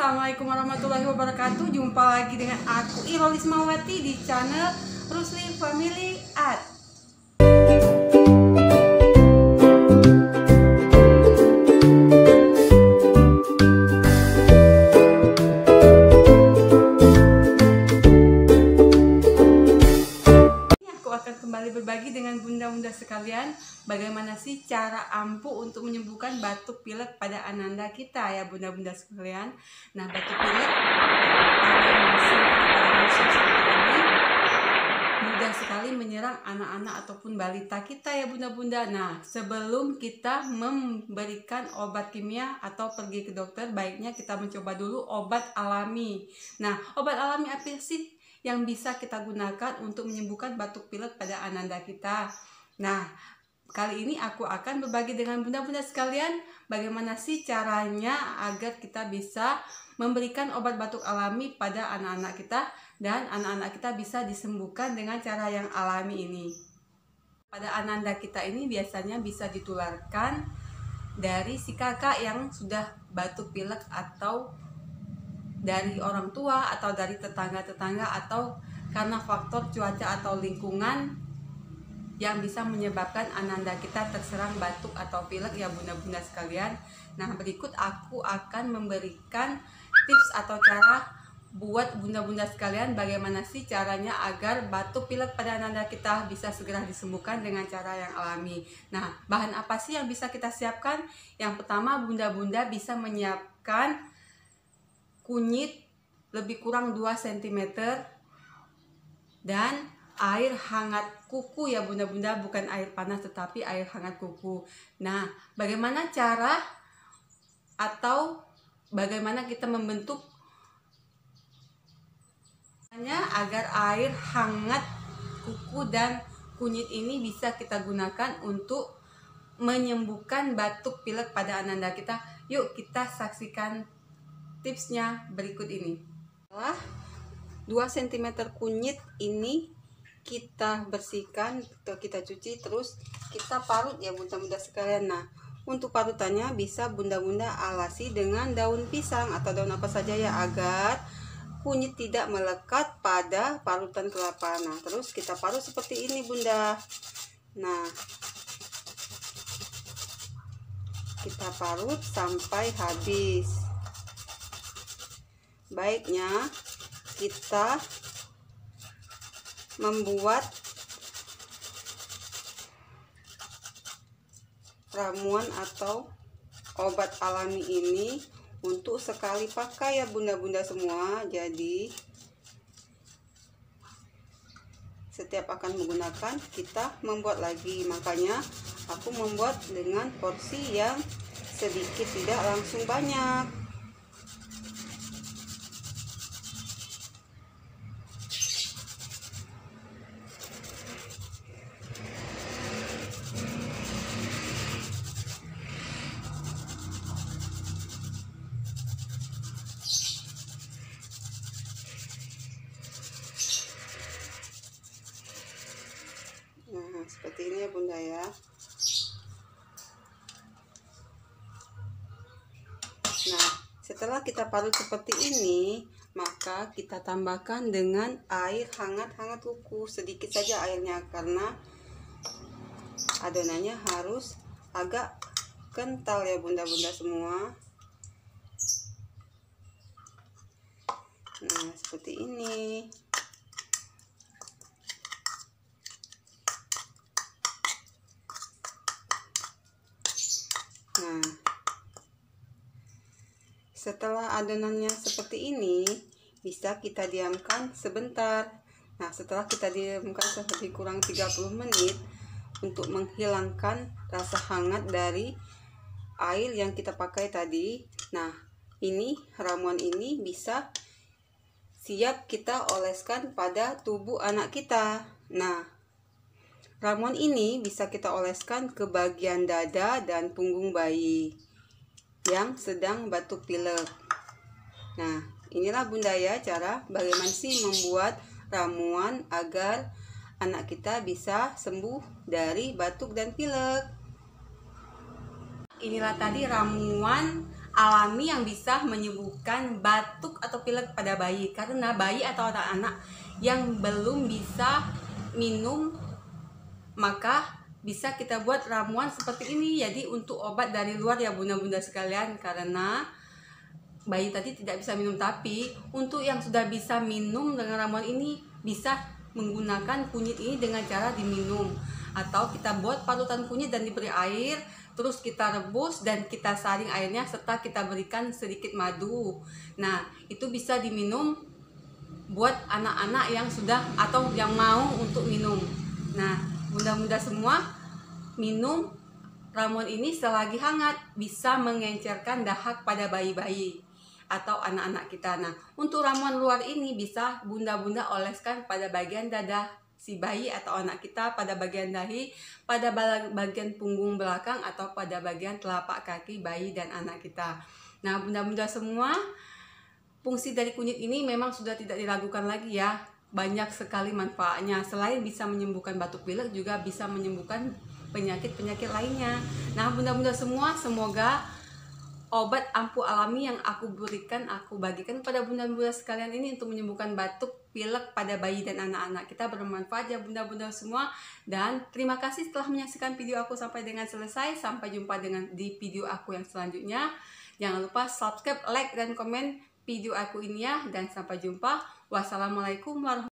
Assalamualaikum warahmatullahi wabarakatuh. Jumpa lagi dengan aku Irol Ismawati di channel Rusli Family Art. Aku akan kembali berbagi dengan bunda-bunda sekalian bagaimana sih cara ampuh untuk menyembuhkan batuk pilek pada ananda kita ya bunda-bunda sekalian. Nah, batuk pilek pada musim seperti ini mudah sekali menyerang anak-anak ataupun balita kita ya bunda-bunda. Nah, sebelum kita memberikan obat kimia atau pergi ke dokter, baiknya kita mencoba dulu obat alami. Nah, obat alami apa sih yang bisa kita gunakan untuk menyembuhkan batuk pilek pada ananda kita? Nah, kali ini aku akan berbagi dengan bunda-bunda sekalian bagaimana sih caranya agar kita bisa memberikan obat batuk alami pada anak-anak kita dan anak-anak kita bisa disembuhkan dengan cara yang alami ini. Pada ananda kita ini biasanya bisa ditularkan dari si kakak yang sudah batuk pilek atau dari orang tua atau dari tetangga-tetangga atau karena faktor cuaca atau lingkungan yang bisa menyebabkan ananda kita terserang batuk atau pilek ya bunda-bunda sekalian. Nah, berikut aku akan memberikan tips atau cara buat bunda-bunda sekalian bagaimana sih caranya agar batuk pilek pada ananda kita bisa segera disembuhkan dengan cara yang alami. Nah, bahan apa sih yang bisa kita siapkan? Yang pertama, bunda-bunda bisa menyiapkan kunyit lebih kurang 2 cm dan air hangat kuku ya bunda-bunda, bukan air panas tetapi air hangat kuku. Nah, bagaimana cara atau bagaimana kita membentuk agar air hangat kuku dan kunyit ini bisa kita gunakan untuk menyembuhkan batuk pilek pada ananda kita? Yuk kita saksikan tipsnya berikut ini. Setelah 2 cm kunyit ini kita bersihkan atau kita cuci, terus kita parut ya bunda-bunda sekalian. Nah, untuk parutannya bisa bunda-bunda alasi dengan daun pisang atau daun apa saja ya, agar kunyit tidak melekat pada parutan kelapa. Nah, terus kita parut seperti ini bunda. Nah, kita parut sampai habis. Baiknya kita membuat ramuan atau obat alami ini untuk sekali pakai ya bunda-bunda semua. Jadi setiap akan menggunakan kita membuat lagi, makanya aku membuat dengan porsi yang sedikit, tidak langsung banyak. Nah, seperti ini ya bunda ya. Nah, setelah kita parut seperti ini, maka kita tambahkan dengan air hangat kuku, sedikit saja airnya karena adonannya harus agak kental ya bunda-bunda semua. Nah, seperti ini. Nah, setelah adonannya seperti ini, bisa kita diamkan sebentar. Nah, setelah kita diamkan lebih kurang 30 menit untuk menghilangkan rasa hangat dari air yang kita pakai tadi. Nah, ini ramuan ini bisa siap kita oleskan pada tubuh anak kita. Nah, ramuan ini bisa kita oleskan ke bagian dada dan punggung bayi yang sedang batuk pilek. Nah, inilah bunda ya cara bagaimana sih membuat ramuan agar anak kita bisa sembuh dari batuk dan pilek. Inilah tadi ramuan alami yang bisa menyembuhkan batuk atau pilek pada bayi. Karena bayi atau anak-anak yang belum bisa minum, maka bisa kita buat ramuan seperti ini. Jadi untuk obat dari luar ya bunda-bunda sekalian, karena bayi tadi tidak bisa minum. Tapi untuk yang sudah bisa minum dengan ramuan ini, bisa menggunakan kunyit ini dengan cara diminum, atau kita buat parutan kunyit dan diberi air, terus kita rebus dan kita saring airnya serta kita berikan sedikit madu. Nah, itu bisa diminum buat anak-anak yang sudah atau yang mau untuk minum. Nah, bunda-bunda semua, minum ramuan ini selagi hangat, bisa mengencerkan dahak pada bayi-bayi atau anak-anak kita. Nah, untuk ramuan luar ini bisa bunda-bunda oleskan pada bagian dada si bayi atau anak kita, pada bagian dahi, pada bagian punggung belakang, atau pada bagian telapak kaki bayi dan anak kita. Nah, bunda-bunda semua, fungsi dari kunyit ini memang sudah tidak diragukan lagi ya. Banyak sekali manfaatnya. Selain bisa menyembuhkan batuk pilek, juga bisa menyembuhkan penyakit-penyakit lainnya. Nah, bunda-bunda semua, semoga obat ampuh alami yang aku bagikan pada bunda-bunda sekalian ini untuk menyembuhkan batuk pilek pada bayi dan anak-anak kita bermanfaat ya bunda-bunda semua. Dan terima kasih telah menyaksikan video aku sampai dengan selesai. Sampai jumpa di video aku yang selanjutnya. Jangan lupa subscribe, like, dan komen video aku ini ya. Dan sampai jumpa. Wassalamualaikum warahmatullahi wabarakatuh.